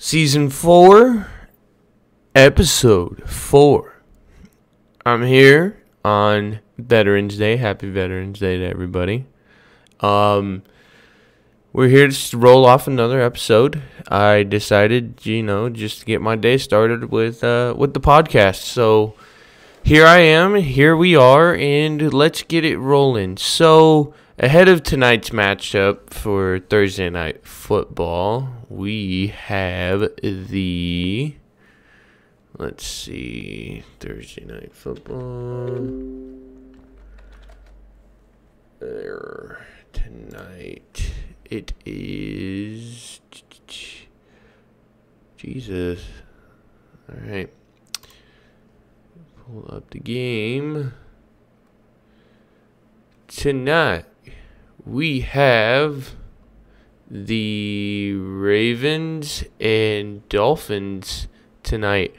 Season 4, Episode 4. I'm here on Veterans Day. Happy Veterans Day to everybody. We're here to roll off another episode. I decided, just to get my day started with the podcast. So here I am, here we are, and let's get it rolling. So ahead of tonight's matchup for Thursday Night Football, we have the, Thursday Night Football. There, tonight, it is, Jesus, all right, pull up the game. Tonight, we have the Ravens and Dolphins tonight.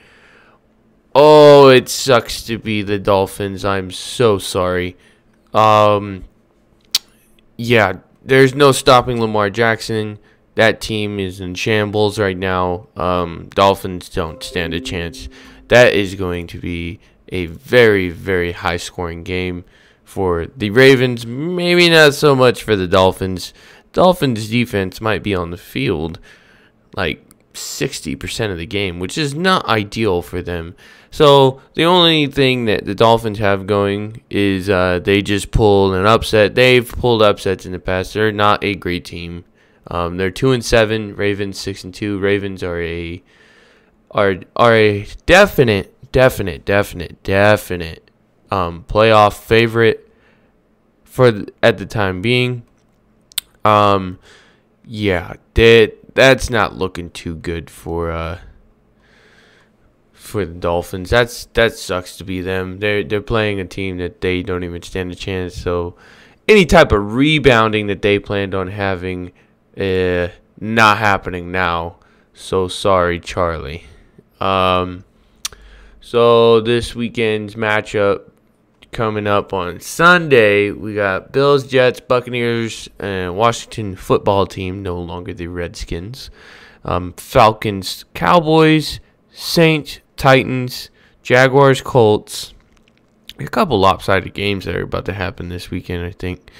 Oh, it sucks to be the Dolphins. I'm so sorry. Yeah, there's no stopping Lamar Jackson. That team is in shambles right now. Dolphins don't stand a chance. That is going to be a very, very high-scoring game for the Ravens. Maybe not so much for the Dolphins. Dolphins defense might be on the field like 60% of the game, which is not ideal for them. So the only thing that the Dolphins have going is they just pulled an upset. They've pulled upsets in the past. They're not a great team. They're 2-7. Ravens 6-2. Ravens are a definite playoff favorite at the time being. Yeah, that's not looking too good for the Dolphins. That sucks to be them. They're playing a team that they don't even stand a chance. So any type of rebounding that they planned on having, not happening now. So sorry, Charlie. So this weekend's matchup coming up on Sunday, we got Bills, Jets, Buccaneers, and Washington football team, no longer the Redskins. Falcons, Cowboys, Saints, Titans, Jaguars, Colts. A couple lopsided games that are about to happen this weekend, I think.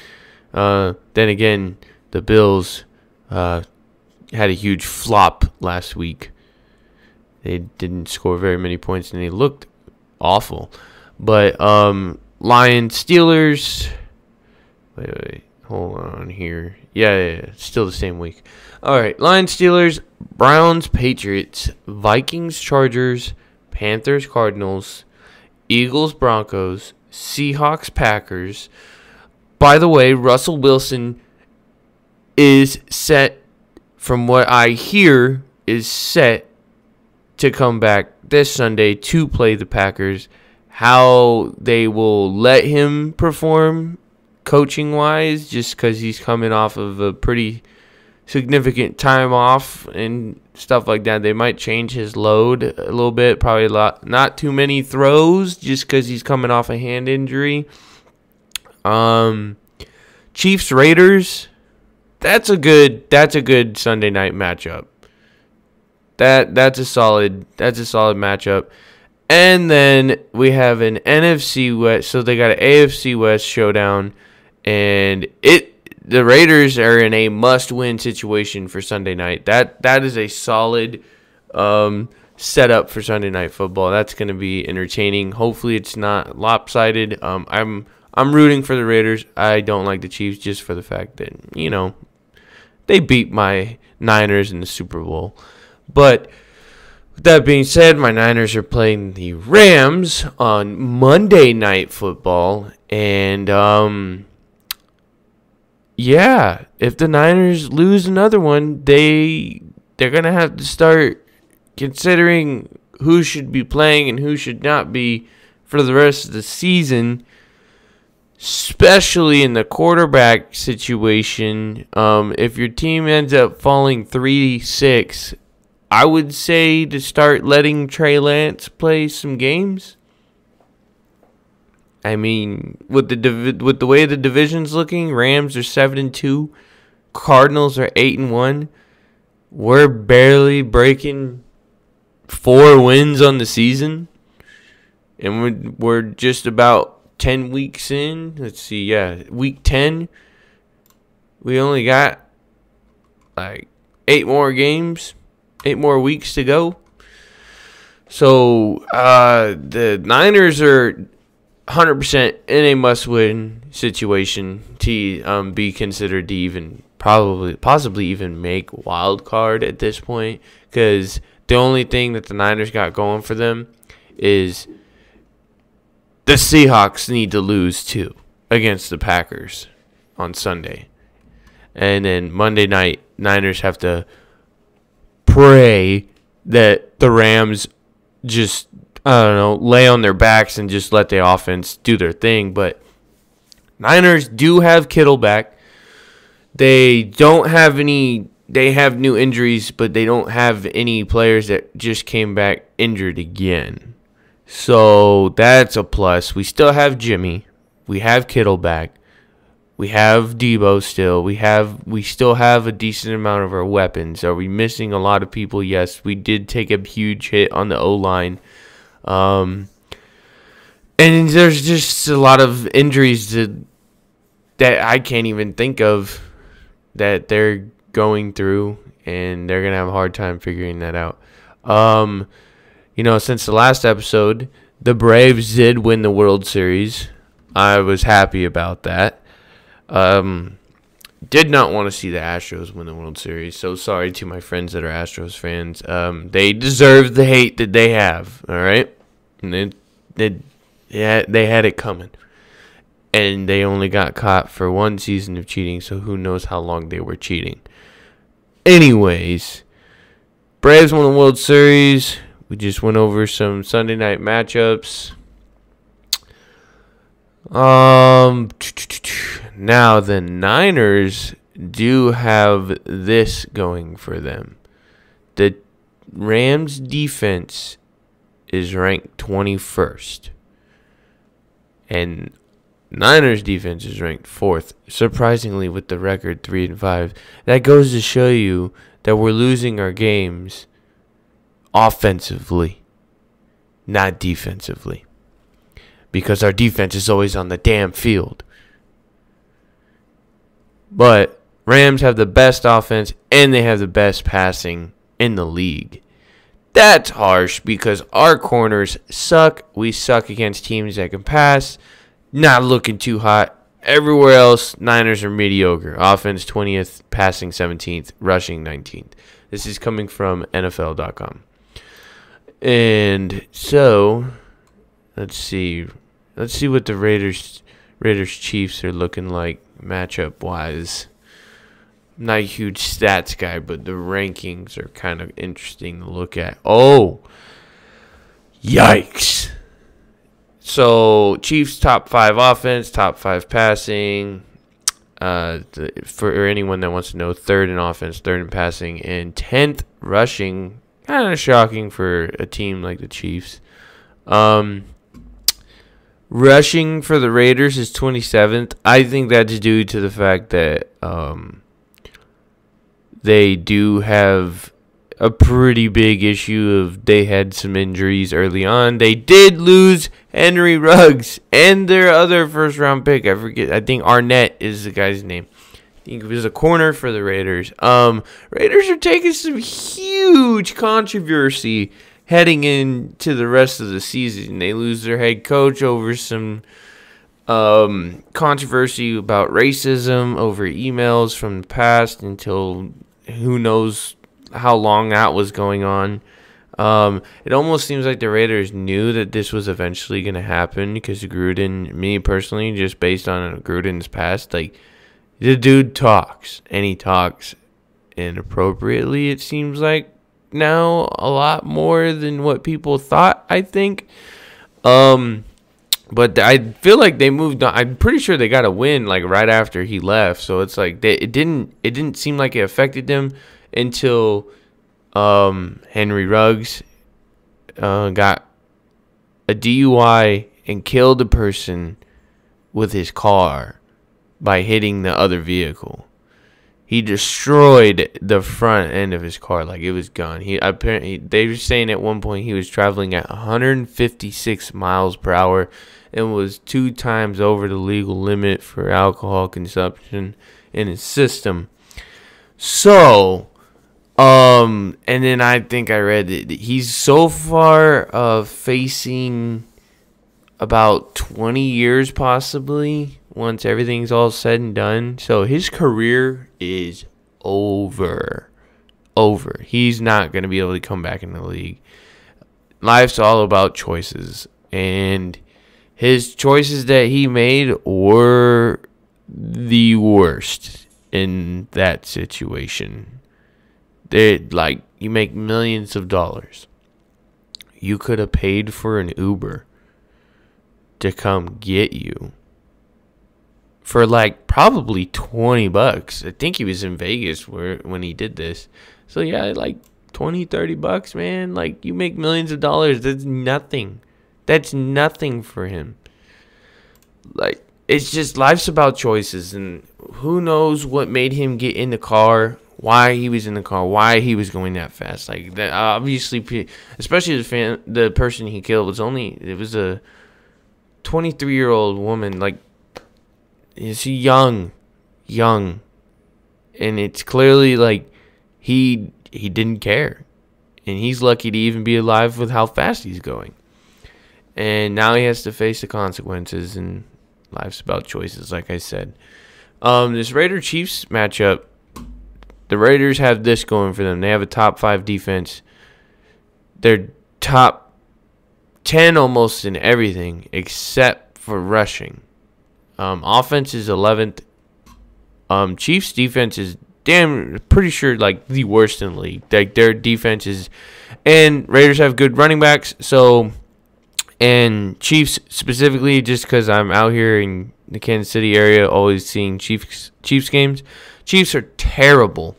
Then again, the Bills had a huge flop last week. They didn't score very many points, and they looked awful. But Lions, Steelers. Wait, hold on here. Yeah, still the same week. All right, Lions, Steelers, Browns, Patriots, Vikings, Chargers, Panthers, Cardinals, Eagles, Broncos, Seahawks, Packers. By the way, Russell Wilson is set, from what I hear, is set to come back this Sunday to play the Packers. How they will let him perform coaching-wise, just because he's coming off of a pretty significant time off and stuff like that. They might change his load a little bit, probably not too many throws, just because he's coming off a hand injury. Chiefs, Raiders, that's a good Sunday night matchup. That's a solid matchup. And then we have an NFC West, so they got an AFC West showdown, and the Raiders are in a must-win situation for Sunday night. That is a solid setup for Sunday Night Football. That's going to be entertaining. Hopefully, it's not lopsided. I'm rooting for the Raiders. I don't like the Chiefs just for the fact that they beat my Niners in the Super Bowl, but. With that being said, my Niners are playing the Rams on Monday Night Football. And, if the Niners lose another one, they're going to have to start considering who should be playing and who should not be for the rest of the season, especially in the quarterback situation. If your team ends up falling 3-6, I would say to start letting Trey Lance play some games. I mean, with the way the division's looking, Rams are 7-2, Cardinals are 8-1. we're barely breaking 4 wins on the season. And we're just about 10 weeks in. Let's see, yeah. Week 10, we only got like 8 more games, 8 more weeks to go. So the Niners are 100% in a must-win situation to be considered to even possibly even make wild card at this point, because the only thing that the Niners got going for them is the Seahawks need to lose too against the Packers on Sunday. And then Monday night, Niners have to pray that the Rams just, I don't know, lay on their backs and just let the offense do their thing. But Niners do have Kittle back. They don't have any, they have new injuries, but they don't have any players that just came back injured again. So that's a plus. We still have Jimmy. We have Kittle back. We have Debo still. We still have a decent amount of our weapons. Are we missing a lot of people? Yes, we did take a huge hit on the O-line. And there's just a lot of injuries that I can't even think of that they're going through, and they're going to have a hard time figuring that out. Since the last episode, the Braves did win the World Series. I was happy about that. Did not want to see the Astros win the World Series. So sorry to my friends that are Astros fans. They deserve the hate that they have. All right, and they had it coming, and they only got caught for 1 season of cheating. So who knows how long they were cheating. Anyways, Braves won the World Series. We just went over some Sunday night matchups. Now the Niners do have this going for them. The Rams defense is ranked 21st. And Niners defense is ranked 4th. Surprisingly, with the record 3-5. That goes to show you that we're losing our games offensively, not defensively. Because our defense is always on the damn field. But Rams have the best offense and they have the best passing in the league. That's harsh because our corners suck. We suck against teams that can pass. Not looking too hot. Everywhere else, Niners are mediocre. Offense 20th, passing 17th, rushing 19th. This is coming from NFL.com. And so, let's see. Let's see what the Raiders Chiefs are looking like matchup wise. I'm not a huge stats guy, but the rankings are kind of interesting to look at. Oh, yikes. So Chiefs top 5 offense, top 5 passing. For anyone that wants to know, 3rd in offense, 3rd in passing, and 10th rushing. Kind of shocking for a team like the Chiefs. Rushing for the Raiders is 27th. I think that's due to the fact that they do have a pretty big issue of they had some injuries early on. They did lose Henry Ruggs and their other first-round pick. I think Arnett is the guy's name. I think it was a corner for the Raiders. Raiders are taking some huge controversy heading into the rest of the season. They lose their head coach over some controversy about racism over emails from the past until who knows how long that was going on. It almost seems like the Raiders knew that this was eventually going to happen because Gruden, me personally, just based on Gruden's past, like, the dude talks, and he talks inappropriately, it seems like, now a lot more than what people thought, I think. But I feel like they moved on. I'm pretty sure they got a win like right after he left. So it's like it didn't seem like it affected them until Henry Ruggs got a DUI and killed a person with his car by hitting the other vehicle. He destroyed the front end of his car, like it was gone. They were saying at one point he was traveling at 156 miles per hour and was 2 times over the legal limit for alcohol consumption in his system. So, and then I think I read that he's so far facing about 20 years possibly once everything's all said and done. So his career is over. He's not going to be able to come back in the league. Life's all about choices. And his choices that he made were the worst in that situation. You make millions of dollars. You could have paid for an Uber to come get you for probably $20. I think he was in Vegas when he did this. So yeah, $20-$30, man. You make millions of dollars. That's nothing. That's nothing for him. It's just life's about choices, and who knows what made him get in the car, why he was in the car, why he was going that fast. That obviously, especially the person he killed it was a 23-year-old woman. Is he young, and it's clearly he didn't care, and he's lucky to even be alive with how fast he's going, and now he has to face the consequences, and life's about choices, like I said. This Raider-Chiefs matchup, the Raiders have this going for them. They have a top 5 defense. They're top 10 almost in everything except for rushing. Offense is 11th. Chiefs defense is pretty sure the worst in the league. Their defense is, and Raiders have good running backs. So, and Chiefs specifically, just because I'm out here in the Kansas City area, always seeing Chiefs games. Chiefs are terrible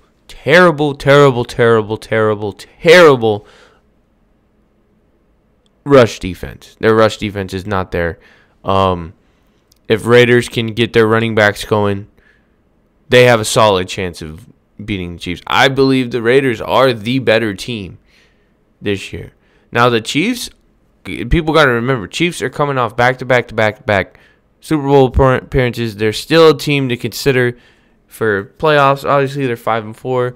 rush defense. Their rush defense is not there. If Raiders can get their running backs going, they have a solid chance of beating the Chiefs. I believe the Raiders are the better team this year. Now the Chiefs, people got to remember, Chiefs are coming off back-to-back Super Bowl appearances. They're still a team to consider for playoffs. Obviously, they're 5-4.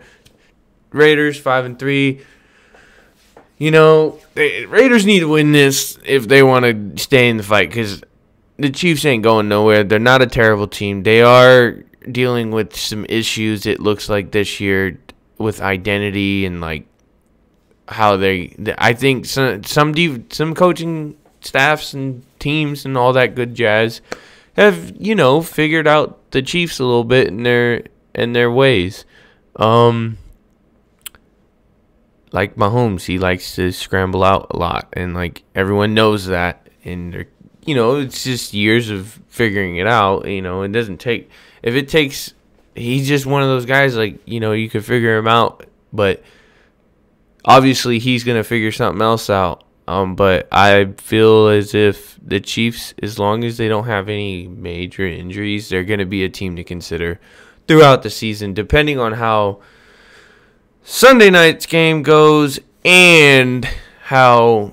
Raiders 5-3. Raiders need to win this if they want to stay in the fight, because the Chiefs ain't going nowhere. They're not a terrible team. They are dealing with some issues, it looks like, this year with identity and how I think some coaching staffs and teams and all that good jazz have figured out the Chiefs a little bit in their ways. Like Mahomes, he likes to scramble out a lot, and everyone knows that, and they're it's just years of figuring it out. It doesn't take, if it takes, he's just one of those guys, you can figure him out, but obviously he's going to figure something else out. But I feel as if the Chiefs, as long as they don't have any major injuries, they're going to be a team to consider throughout the season, depending on how Sunday night's game goes and how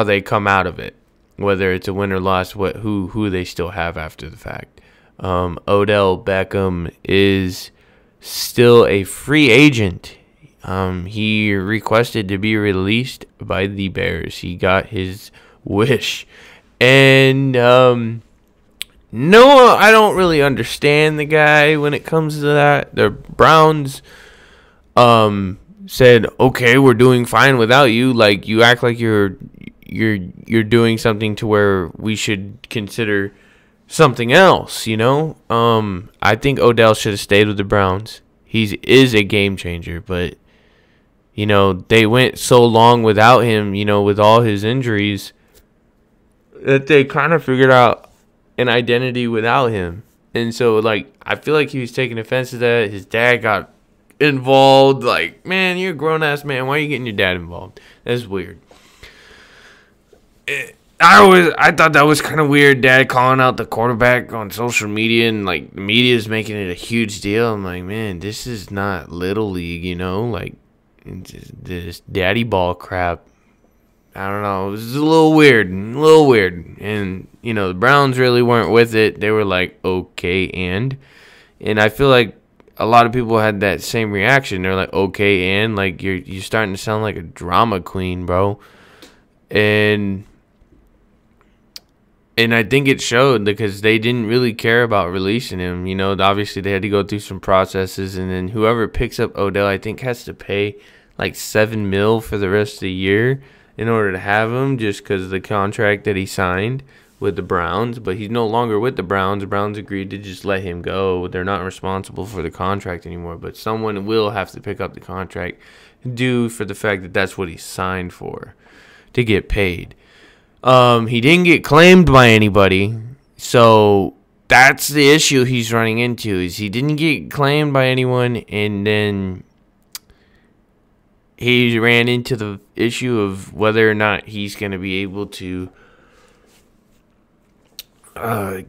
they come out of it, whether it's a win or loss, who they still have after the fact. Odell Beckham is still a free agent. He requested to be released by the Bears. He got his wish. And no, I don't really understand the guy when it comes to that. The Browns said, okay, we're doing fine without you. You act like you're doing something to where we should consider something else, I think Odell should have stayed with the Browns. He is a game changer, but they went so long without him, with all his injuries, that they kind of figured out an identity without him. And so I feel like he was taking offense to that. His dad got involved. Man, you're a grown ass man, why are you getting your dad involved? That's weird. I thought that was kind of weird, Dad calling out the quarterback on social media, and like the media is making it a huge deal. I'm like, man, this is not little league, you know, like this daddy ball crap. I don't know. It was a little weird, and you know the Browns really weren't with it. They were like, okay, and I feel like a lot of people had that same reaction. They're like, okay, and like you're starting to sound like a drama queen, bro, and I think it showed because they didn't really care about releasing him. You know, obviously they had to go through some processes, and then whoever picks up Odell, I think, has to pay like $7 million for the rest of the year in order to have him, just because of the contract that he signed with the Browns. But he's no longer with the Browns. The Browns agreed to just let him go. They're not responsible for the contract anymore, but someone will have to pick up the contract due for the fact that that's what he signed for, to get paid. He didn't get claimed by anybody, so that's the issue he's running into, is he didn't get claimed by anyone, and then he ran into the issue of whether or not he's going to be able to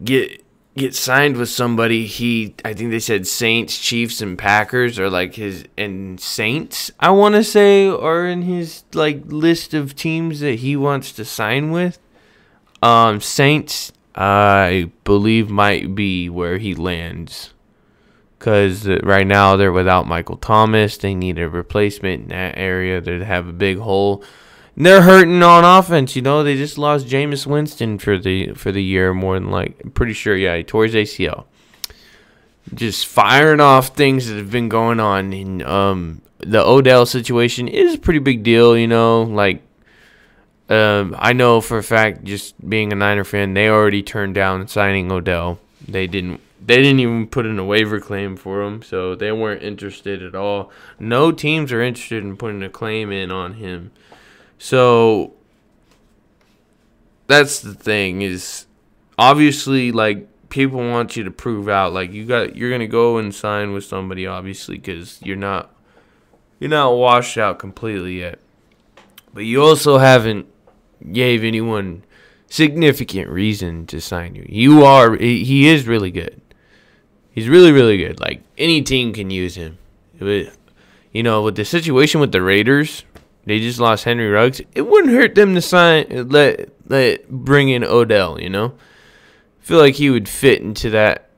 get signed with somebody. I think they said Saints, Chiefs, and Packers are like and Saints, I want to say, are in his like list of teams that he wants to sign with. Saints, I believe, might be where he lands, because right now they're without Michael Thomas. They need a replacement in that area. They have a big hole. And they're hurting on offense. You know, they just lost Jameis Winston for the year, more than like. I'm pretty sure, yeah, he tore his ACL. Just firing off things that have been going on. And the Odell situation is a pretty big deal, you know. Like, I know for a fact, just being a Niner fan, they already turned down signing Odell. They didn't even put in a waiver claim for him, so they weren't interested at all. No teams are interested in putting a claim in on him. So that's the thing, is obviously, like, people want you to prove out, like, you're gonna go and sign with somebody, obviously, because you're not washed out completely yet. But you also haven't gave anyone significant reason to sign you. He is really good. He's really, really good. Like, any team can use him. But, you know, with the situation with the Raiders, they just lost Henry Ruggs. It wouldn't hurt them to bring in Odell, you know? I feel like he would fit into that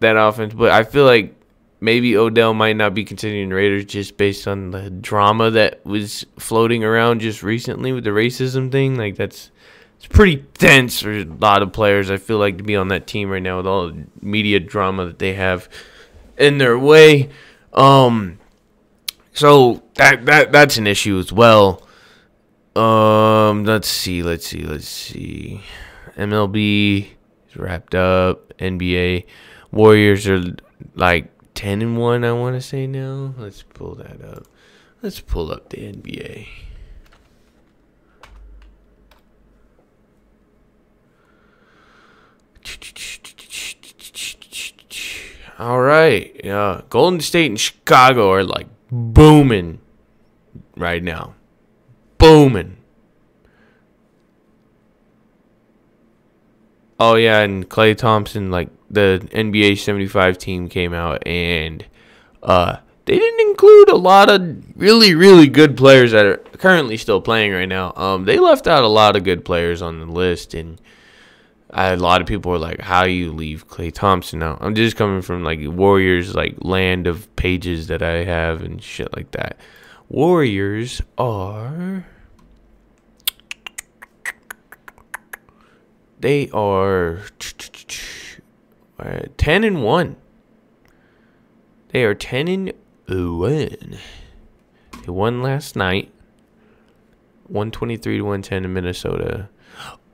offense. But I feel like maybe Odell might not be considering the Raiders just based on the drama that was floating around just recently with the racism thing. Like, it's pretty tense for a lot of players, I feel like, to be on that team right now with all the media drama that they have in their way. So that's an issue as well. Let's see. MLB is wrapped up. NBA Warriors are like 10-1, I want to say now. Let's pull that up. Let's pull up the NBA. All right. Yeah, Golden State and Chicago are like booming right now. Booming. Oh yeah, and Klay Thompson, like the NBA 75 team came out, and they didn't include a lot of really, really good players that are currently still playing right now. They left out a lot of good players on the list, and a lot of people were like, how do you leave Klay Thompson out? I'm just coming from like Warriors, like land of pages that I have and shit like that. Warriors are... They are 10-1. They are 10-1. They won last night, 123-110 in Minnesota.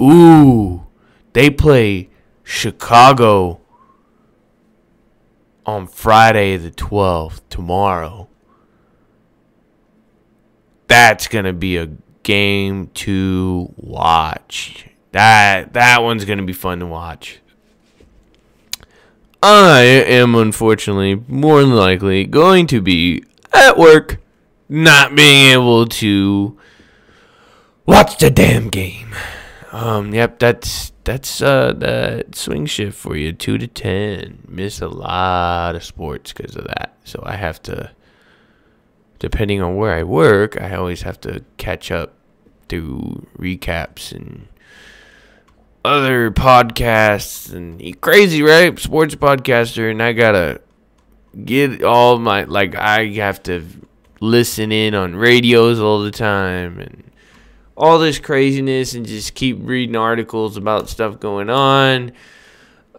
Ooh, they play Chicago on Friday the 12th, tomorrow. That's gonna be a game to watch. That one's going to be fun to watch. I am, unfortunately, more than likely going to be at work, not being able to watch the damn game. Yep, that's the swing shift for you, 2 to 10. Miss a lot of sports because of that. So I have to, depending on where I work, I always have to catch up through recaps and other podcasts. And crazy, right? Sports podcaster, and I gotta get all my, like, I have to listen in on radios all the time and all this craziness, and just keep reading articles about stuff going on.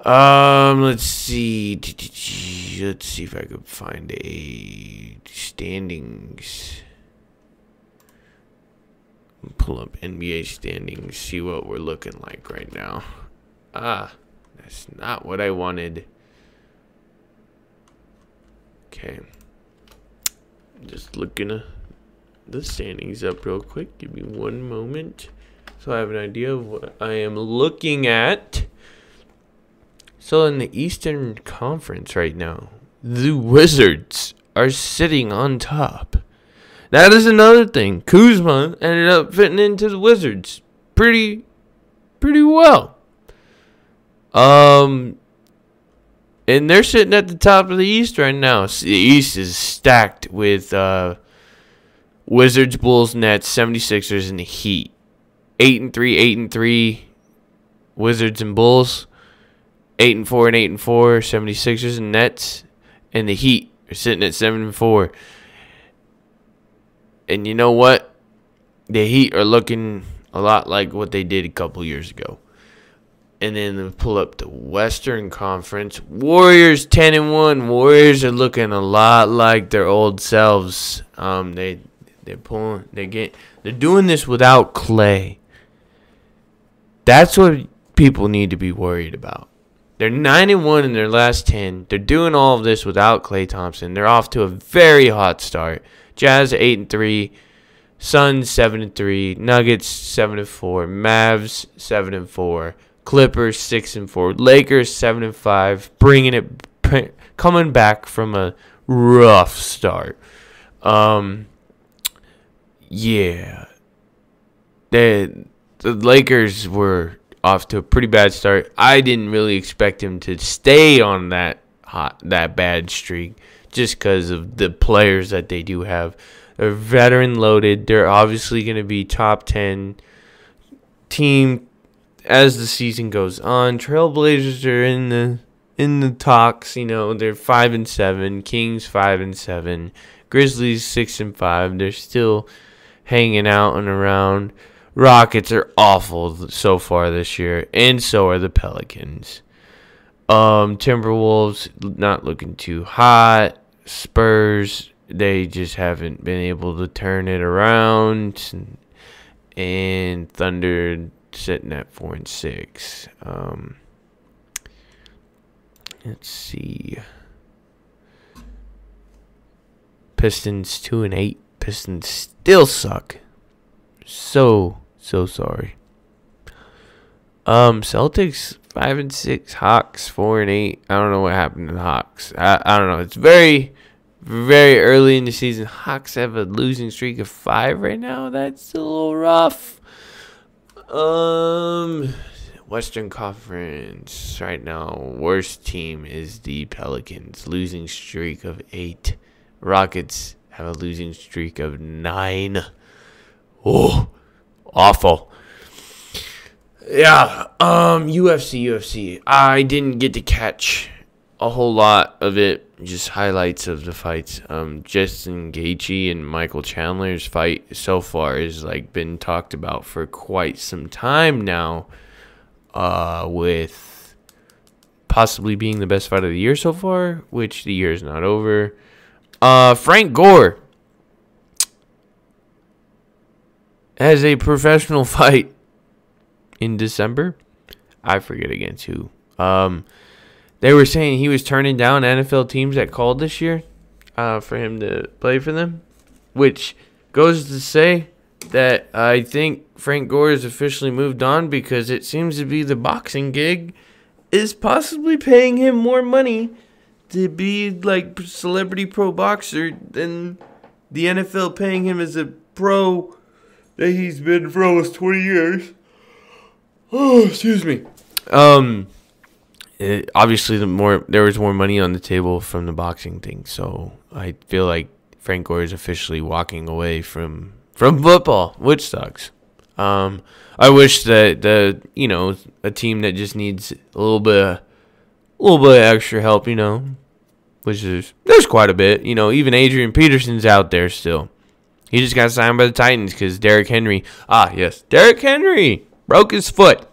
Let's see if I could find a standings. Pull up NBA standings, see what we're looking like right now. That's not what I wanted. Okay, just looking the standings up real quick. Give me one moment so I have an idea of what I am looking at. So in the Eastern Conference right now, the Wizards are sitting on top. That is another thing. Kuzma ended up fitting into the Wizards pretty well. And they're sitting at the top of the East right now. The East is stacked with Wizards, Bulls, Nets, 76ers, and the Heat. 8-3, 8-3, Wizards and Bulls. 8-4 and 8-4, 76ers and Nets. And the Heat are sitting at 7-4. And you know what? The Heat are looking a lot like what they did a couple years ago. And then we pull up the Western Conference. Warriors 10-1. Warriors are looking a lot like their old selves. They're doing this without Clay. That's what people need to be worried about. They're 9-1 in their last 10. They're doing all of this without Klay Thompson. They're off to a very hot start. Jazz 8-3, Suns 7-3, Nuggets 7-4, Mavs 7-4, Clippers 6-4, Lakers 7-5, coming back from a rough start. Yeah, the Lakers were off to a pretty bad start. I didn't really expect him to stay on that bad streak just because of the players that they do have. They're veteran loaded. They're obviously going to be top 10 team as the season goes on. Trailblazers are in the talks. You know, they're 5-7. Kings 5-7. Grizzlies 6-5. They're still hanging out and around. Rockets are awful so far this year, and so are the Pelicans. Timberwolves not looking too hot. Spurs, they just haven't been able to turn it around. And Thunder sitting at 4-6. Let's see. Pistons 2-8. Pistons still suck. So sorry. Celtics 5-6. Hawks 4-8. I don't know what happened to the Hawks. I don't know. It's very, very early in the season. Hawks have a losing streak of 5 right now. That's a little rough. Western Conference right now. Worst team is the Pelicans. Losing streak of 8. Rockets have a losing streak of 9. Oh, awful. Yeah, UFC. I didn't get to catch a whole lot of it. Just highlights of the fights. Justin Gaethje and Michael Chandler's fight so far has been talked about for quite some time now. With possibly being the best fight of the year so far, which the year is not over. Frank Gore has a professional fight in December. I forget against who. They were saying he was turning down NFL teams that called this year for him to play for them, which goes to say that I think Frank Gore has officially moved on, because it seems to be the boxing gig is possibly paying him more money to be like celebrity pro boxer than the NFL paying him as a pro that he's been for almost 20 years. Oh, excuse me. Obviously, there was more money on the table from the boxing thing, so I feel like Frank Gore is officially walking away from football, which sucks. I wish that a team that just needs a little bit of extra help, which there's quite a bit. Even Adrian Peterson's out there still. He just got signed by the Titans because Derrick Henry. Derrick Henry broke his foot.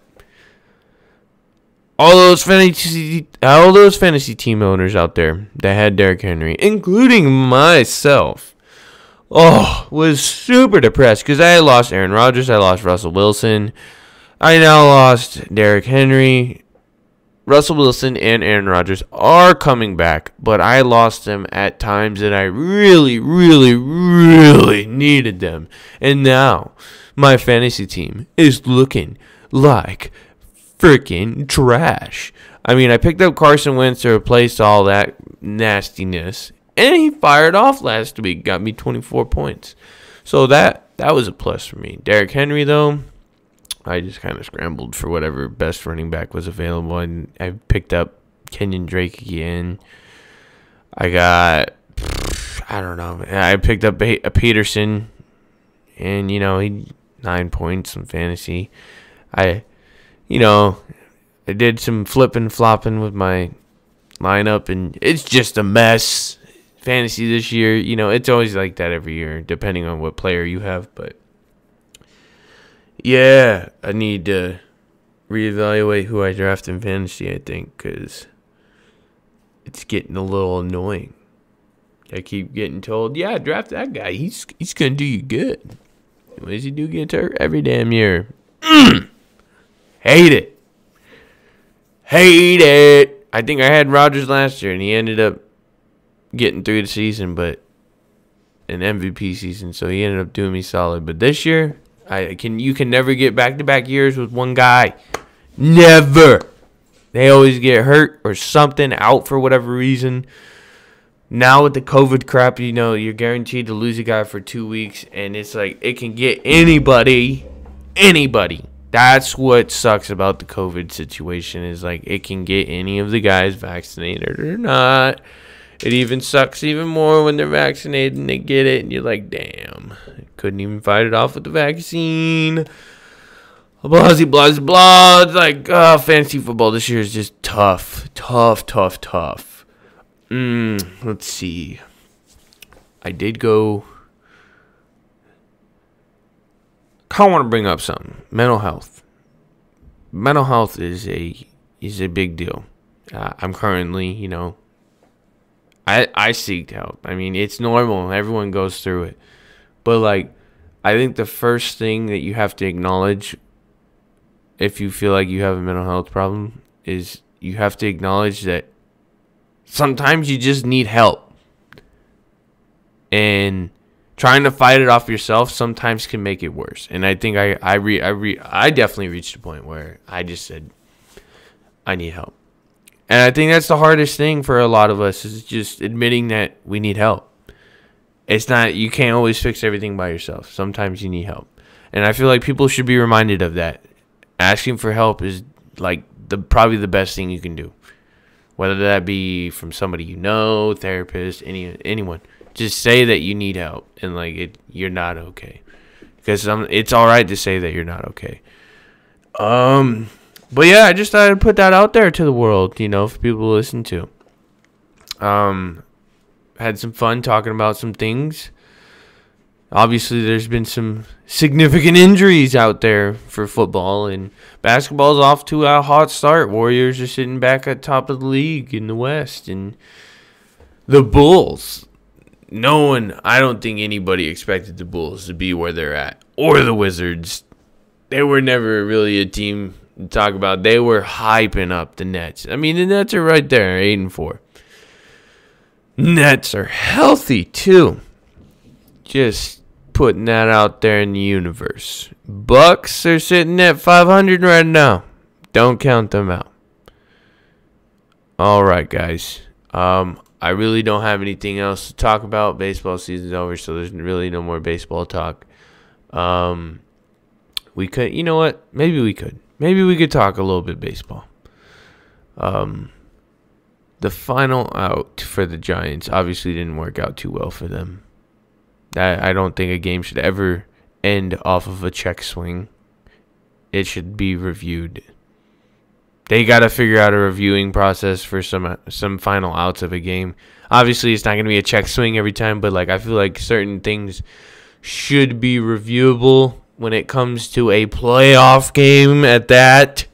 All those fantasy team owners out there that had Derrick Henry, including myself, was super depressed because I had lost Aaron Rodgers, I lost Russell Wilson, I now lost Derrick Henry. Russell Wilson and Aaron Rodgers are coming back, but I lost them at times that I really, really, really needed them. And now my fantasy team is looking like freaking trash. I mean, I picked up Carson Wentz to replace all that nastiness, and he fired off last week, got me 24 points. So that was a plus for me. Derrick Henry, though, I just kind of scrambled for whatever best running back was available, and I picked up Kenyon Drake again. I don't know. I picked up a Peterson, and, he 9 points in fantasy. I did some flipping, flopping with my lineup, and it's just a mess. Fantasy this year, it's always like that every year, depending on what player you have, but yeah, I need to reevaluate who I draft in fantasy, I think, because it's getting a little annoying. I keep getting told, yeah, draft that guy. He's going to do you good. What does he do? Get hurt every damn year. Hate it. I think I had Rodgers last year, and he ended up getting through the season, but an MVP season, so he ended up doing me solid. But this year, you can never get back-to-back years with one guy. Never. They always get hurt or something, out for whatever reason. Now with the COVID crap, you're guaranteed to lose a guy for 2 weeks, and it's like it can get anybody. That's what sucks about the COVID situation, is like it can get any of the guys vaccinated or not. It even sucks even more when they're vaccinated and they get it, and you're like, damn, couldn't even fight it off with the vaccine. Blah, blah, blah. It's like, fantasy football this year is just tough. Let's see. I did go. I want to bring up something. Mental health. Mental health is a big deal. I'm currently, I seeked help. I mean, it's normal. Everyone goes through it. But, I think the first thing that you have to acknowledge if you feel like you have a mental health problem is you have to acknowledge that sometimes you just need help. And trying to fight it off yourself sometimes can make it worse. And I think I definitely reached a point where I just said, I need help. And I think that's the hardest thing for a lot of us, is just admitting that we need help. It's not, you can't always fix everything by yourself. Sometimes you need help. And I feel like people should be reminded of that. Asking for help is probably the best thing you can do. Whether that be from somebody therapist, anyone. Just say that you need help and you're not okay. Because it's all right to say that you're not okay. But yeah, I just thought I'd put that out there to the world, for people to listen to. Had some fun talking about some things. Obviously, there's been some significant injuries out there for football, and basketball's off to a hot start. Warriors are sitting back at top of the league in the West, and the Bulls. I don't think anybody expected the Bulls to be where they're at, or the Wizards. They were never really a team to talk about. They were hyping up the Nets. I mean, the Nets are right there, 8-4. Nets are healthy too. Just putting that out there in the universe. Bucks are sitting at 500 right now. Don't count them out. All right, guys. I really don't have anything else to talk about. Baseball season's over, so there's really no more baseball talk. We could, you know what? Maybe we could. maybe we could talk a little bit baseball. The final out for the Giants obviously didn't work out too well for them. I don't think a game should ever end off of a check swing. It should be reviewed. They got to figure out a reviewing process for some final outs of a game. Obviously, it's not going to be a check swing every time, but like I feel like certain things should be reviewable when it comes to a playoff game at that.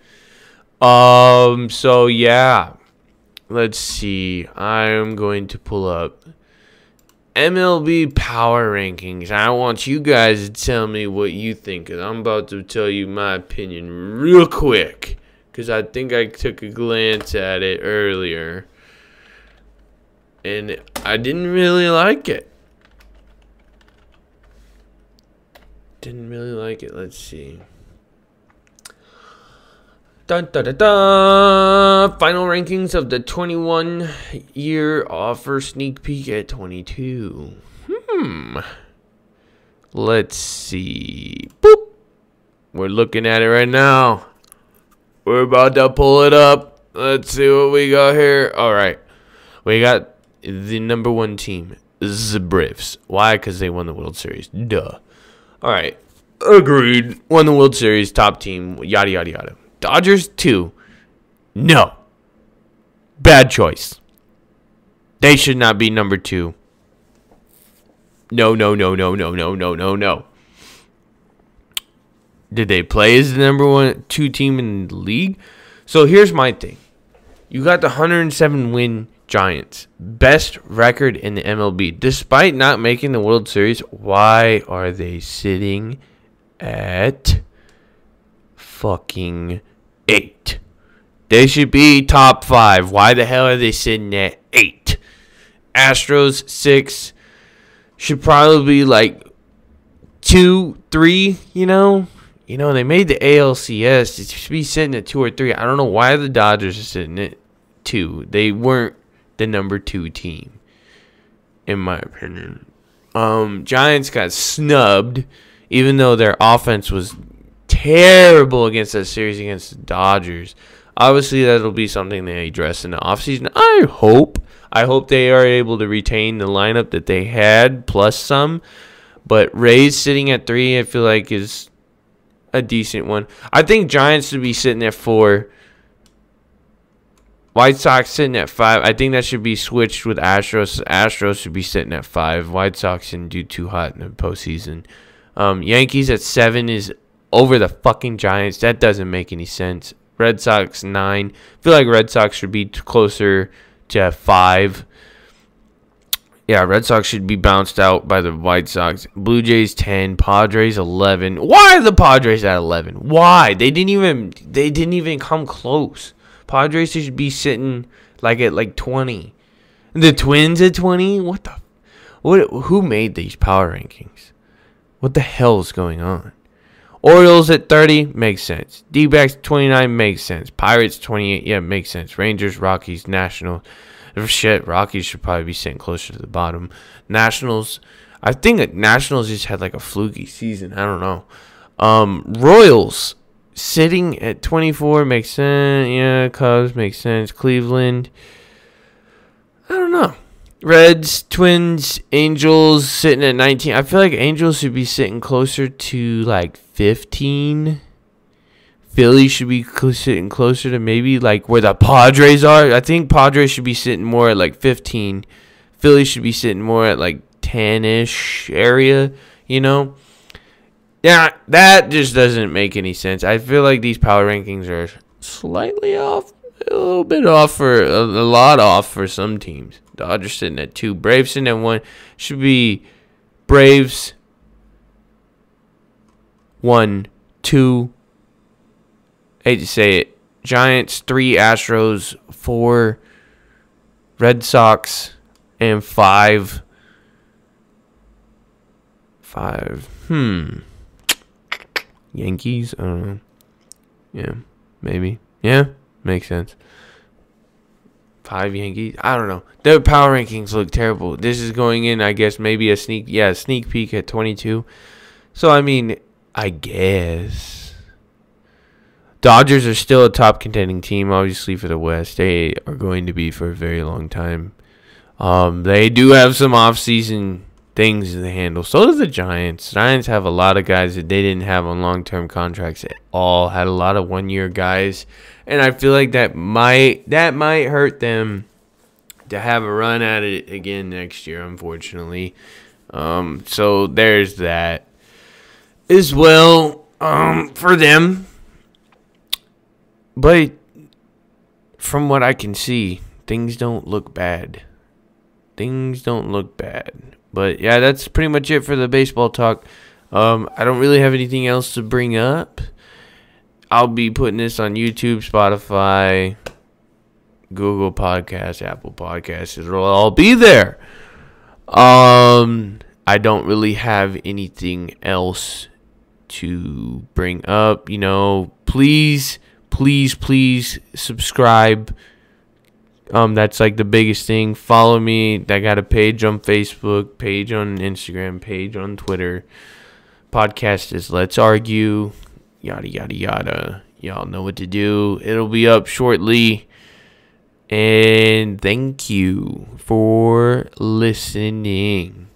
So yeah. Let's see. I'm going to pull up MLB Power Rankings. I want you guys to tell me what you think, because I'm about to tell you my opinion real quick, because I think I took a glance at it earlier, and I didn't really like it. Let's see. Dun, dun, dun, dun. Final rankings of the 21-year offer sneak peek at 22. Let's see. Boop. We're looking at it right now. We're about to pull it up. Let's see what we got here. All right. We got the number 1 team, the Braves. Why? Because they won the World Series. Duh. All right. Agreed. Won the World Series. Top team. Yada, yada, yada. Dodgers 2. No. Bad choice. They should not be number 2. No. Did they play as the number 2 team in the league? So here's my thing. You got the 107 win Giants. Best record in the MLB. Despite not making the World Series, why are they sitting at fucking 8? They should be top 5. Why the hell are they sitting at 8? Astros 6 should probably be like 2, 3. You know they made the ALCS. It should be sitting at 2 or 3. I don't know why the Dodgers are sitting at 2. They weren't the number 2 team, in my opinion. Giants got snubbed, even though their offense was terrible against that series against the Dodgers. Obviously, that'll be something they address in the offseason. I hope they are able to retain the lineup that they had, plus some. But Rays sitting at 3, I feel like, is a decent one. I think Giants should be sitting at 4. White Sox sitting at 5. I think that should be switched with Astros. Astros should be sitting at 5. White Sox didn't do too hot in the postseason. Yankees at 7 is over the fucking Giants. That doesn't make any sense. Red Sox 9. I feel like Red Sox should be closer to 5. Yeah, Red Sox should be bounced out by the White Sox. Blue Jays 10. Padres 11. Why are the Padres at 11? Why? They didn't even come close. Padres should be sitting like at like 20. The Twins at 20? What? Who made these power rankings? What the hell is going on? Orioles at 30 makes sense. D-backs 29 makes sense. Pirates 28, yeah, makes sense. Rangers, Rockies, Nationals. Shit, Rockies should probably be sitting closer to the bottom. Nationals, I think that Nationals just had like a fluky season. I don't know. Royals sitting at 24 makes sense. Yeah, Cubs makes sense. Cleveland, I don't know. Reds, Twins, Angels sitting at 19. I feel like Angels should be sitting closer to like 15. Philly should be sitting closer to maybe like where the Padres are. I think Padres should be sitting more at like 15. Philly should be sitting more at like 10-ish area, Yeah, that just doesn't make any sense. I feel like these power rankings are slightly off, a little bit off for a lot off for some teams. Dodgers sitting at 2, Braves sitting at 1. Should be Braves 1, 2. Hate to say it. Giants 3, Astros 4, Red Sox, and 5. Yankees? I don't know. Yeah, maybe. Yeah, makes sense. 5 Yankees? I don't know. Their power rankings look terrible. This is going in, I guess, maybe a sneak peek at 22. So, I mean, I guess. Dodgers are still a top contending team, obviously, for the West. They are going to be for a very long time. They do have some off-season things to handle. So does the Giants. Giants have a lot of guys that they didn't have on long-term contracts at all. Had a lot of one-year guys, and I feel like that might hurt them to have a run at it again next year, unfortunately. So there's that as well for them. But from what I can see, things don't look bad. But yeah, that's pretty much it for the baseball talk. I don't really have anything else to bring up. I'll be putting this on YouTube, Spotify, Google Podcasts, Apple Podcasts. It'll all be there. I don't really have anything else to bring up. Please subscribe. That's like the biggest thing. Follow me. I got a page on Facebook, page on Instagram, page on Twitter. Podcast is Let's Argue. Yada, yada, yada. Y'all know what to do. It'll be up shortly. And thank you for listening.